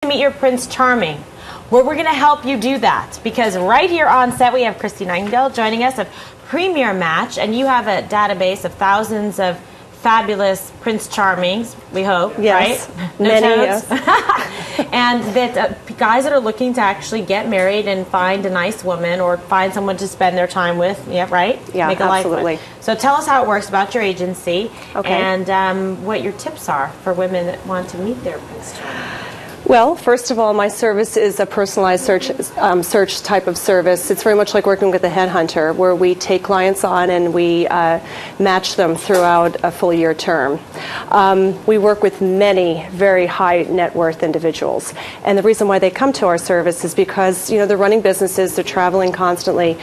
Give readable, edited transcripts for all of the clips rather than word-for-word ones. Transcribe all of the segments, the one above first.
Meet your Prince Charming. Well, we're going to help you do that because right here on set we have Christie Nightingale joining us of Premier Match, and you have a database of thousands of fabulous Prince Charmings, we hope, yes. right? Many, yes. And that guys that are looking to actually get married and find a nice woman or find someone to spend their time with, yeah, right? Yeah, Make a absolutely. life with. So tell us how it works about your agency okay. and what your tips are for women that want to meet their Prince Charming. Well, first of all, my service is a personalized search type of service. It's very much like working with a headhunter, where we take clients on and we match them throughout a full year term. We work with many very high net worth individuals, and the reason why they come to our service is because they're running businesses, they're traveling constantly.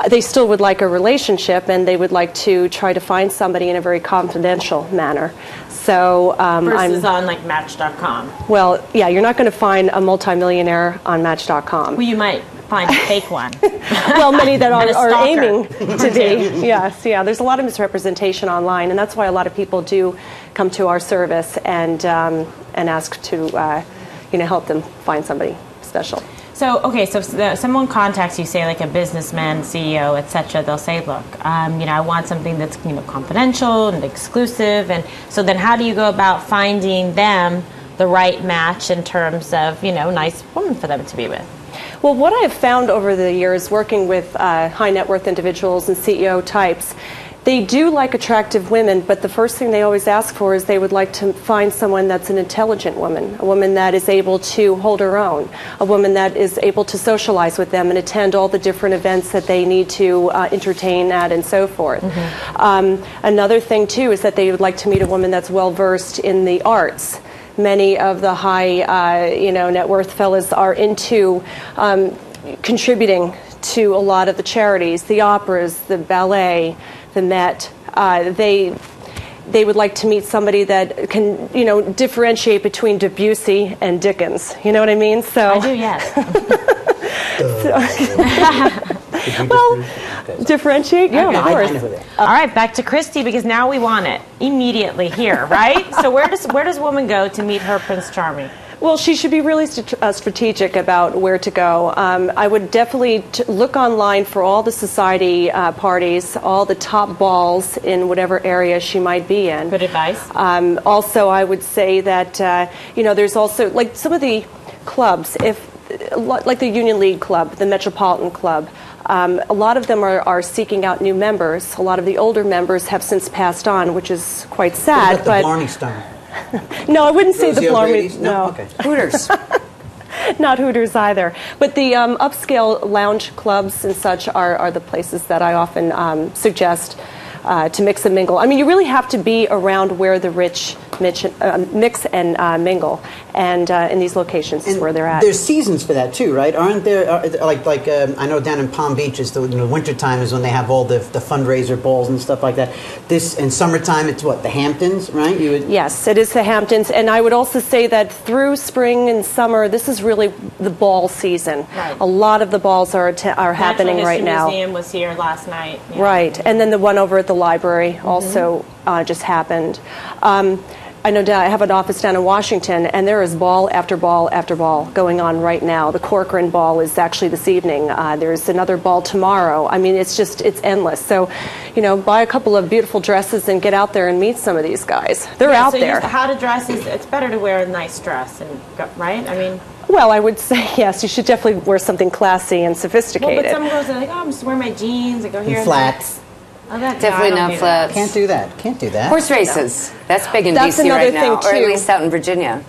They still would like a relationship, and they would like to try to find somebody in a very confidential manner. So versus on like Match.com. Well, yeah, you're not going to find a multimillionaire on Match.com. Well, you might find a fake one. Well, many that are aiming to be. Yes, yeah. There's a lot of misrepresentation online, and that's why a lot of people do come to our service and ask to help them find somebody special. So, okay, so someone contacts you, say like a businessman, CEO, etc. They'll say, look, I want something that's confidential and exclusive. And so then how do you go about finding them the right match in terms of, nice woman for them to be with? Well, what I have found over the years working with high net worth individuals and CEO types, they do like attractive women, but the first thing they always ask for is they would like to find someone that's an intelligent woman, a woman that is able to hold her own, a woman that is able to socialize with them and attend all the different events that they need to entertain at and so forth. Mm-hmm. Another thing, too, is that they would like to meet a woman that's well-versed in the arts. Many of the high, net worth fellas are into contributing to a lot of the charities, the operas, the ballet, the Met. They would like to meet somebody that can, differentiate between Debussy and Dickens. You know what I mean? So I do, yes. Well, differentiate, yeah, of course. All right, back to Christie because now we want it immediately here, right? So where does a woman go to meet her Prince Charming? Well, she should be really strategic about where to go. I would definitely look online for all the society parties, all the top balls in whatever area she might be in. Good advice. Also, I would say that, there's also, like some of the clubs, like the Union League Club, the Metropolitan Club, a lot of them are seeking out new members. A lot of the older members have since passed on, which is quite sad. What about the Blarney Stone? No, I wouldn't say the Blarney. No, okay. Hooters. Not Hooters either. But the upscale lounge clubs and such are the places that I often suggest to mix and mingle. I mean, you really have to be around where the rich mix and mingle, and in these locations is where they're at. There's seasons for that too, right? Aren't there? I know down in Palm Beach, is the winter time is when they have all the fundraiser balls and stuff like that. This in summertime, it's what, the Hamptons, right? Yes, it is the Hamptons, and I would also say that through spring and summer, this is really the ball season. Right. A lot of the balls are happening right now. The Museum was here last night. Yeah. Right, and then the one over at the library also just happened. I know I have an office down in Washington, and there is ball after ball after ball going on right now. The Corcoran Ball is actually this evening. There's another ball tomorrow. I mean, it's endless. So, buy a couple of beautiful dresses and get out there and meet some of these guys. They're out there. How to dress it's better to wear a nice dress, right? I mean. Well, I would say yes. You should definitely wear something classy and sophisticated. Well, but some girls are like, I'm just wearing my jeans. I go here and flats. Definitely not flats. Can't do that. Horse races. No. That's big in That's DC right thing now, too. or at least out in Virginia.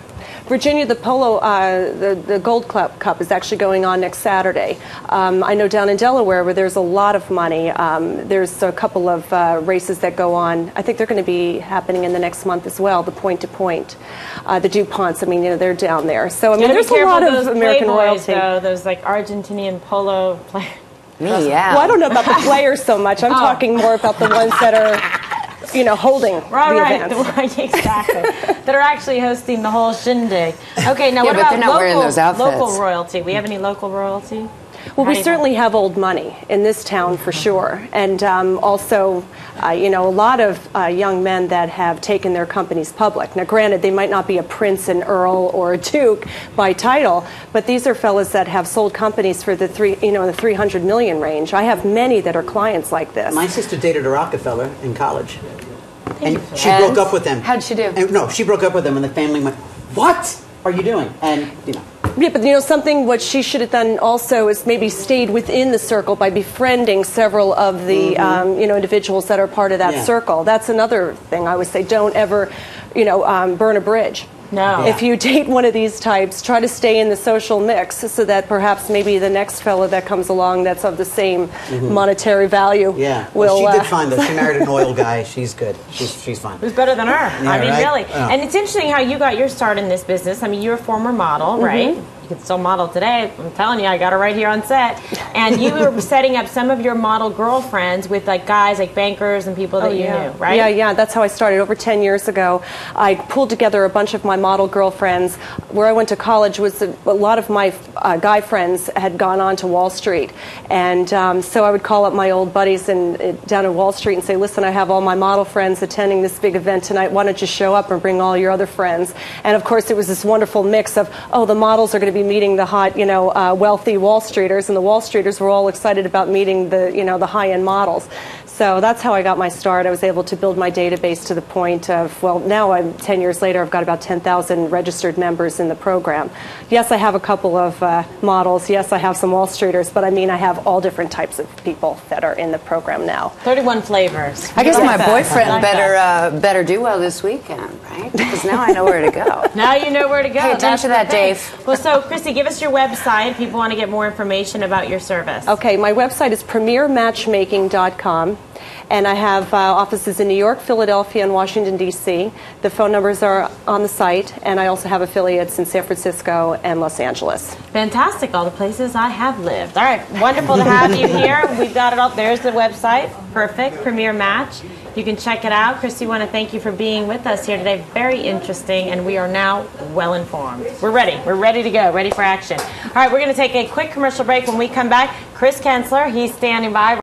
Virginia, the polo, the Gold Cup is actually going on next Saturday. I know down in Delaware where there's a lot of money. There's a couple of races that go on. I think they're going to be happening in the next month as well. The point-to-point, the DuPonts. I mean, they're down there. So I mean, there's a lot of American royalty. Though, those like Argentinian polo players. Yeah. Well, I don't know about the players so much. I'm talking more about the ones that are, holding the events. Exactly. That are actually hosting the whole shindig. Okay, now what but about they're not wearing those outfits. local royalty? We have any local royalty? Well, we certainly have old money in this town for sure. And also, a lot of young men that have taken their companies public. Now, granted, they might not be a prince, an earl, or a duke by title, but these are fellas that have sold companies for the 300 million range. I have many that are clients like this. My sister dated a Rockefeller in college. And she broke up with them. How'd she do? No, she broke up with them, and the family went, "What are you doing?" And Yeah, but something what she should have done also is maybe stayed within the circle by befriending several of the individuals that are part of that circle. That's another thing I would say. Don't ever burn a bridge. No. If you date one of these types, try to stay in the social mix so that perhaps maybe the next fellow that comes along that's of the same monetary value will... she did fine, though. She married an oil guy. She's good. She's fine. Who's better than her? Yeah, I mean, right? really. Oh. And it's interesting how you got your start in this business. I mean, you're a former model, right? You can still model today. I'm telling you, I got her right here on set. And you were setting up some of your model girlfriends with guys like bankers and people that you knew, right? Yeah. That's how I started over 10 years ago. I pulled together a bunch of my model girlfriends. Where I went to college was a lot of my guy friends had gone on to Wall Street. And so I would call up my old buddies down in Wall Street and say, listen, I have all my model friends attending this big event tonight. Why don't you show up and bring all your other friends? And of course, it was this wonderful mix of, the models are going to be meeting the hot, wealthy Wall Streeters, and the Wall Streeters were all excited about meeting the high-end models. So that's how I got my start. I was able to build my database to the point of, now 10 years later, I've got about 10,000 registered members in the program. Yes, I have a couple of models. Yes, I have some Wall Streeters, but I have all different types of people that are in the program now. 31 flavors. I guess my boyfriend better do well this weekend, right? Because now I know where to go. Now you know where to go. Pay attention to that, Dave. Well, so, Christie, give us your website if people want to get more information about your service. Okay, my website is premiermatchmaking.com. And I have offices in New York, Philadelphia, and Washington, D.C. The phone numbers are on the site, and I also have affiliates in San Francisco and Los Angeles. Fantastic, all the places I have lived. All right, wonderful to have you here. We've got it all. There's the website. Perfect, Premier Match. You can check it out. Christie, want to thank you for being with us here today. Very interesting, and we are now well informed. We're ready. We're ready to go. Ready for action. All right, we're going to take a quick commercial break. When we come back, Chris Kensler, he's standing by.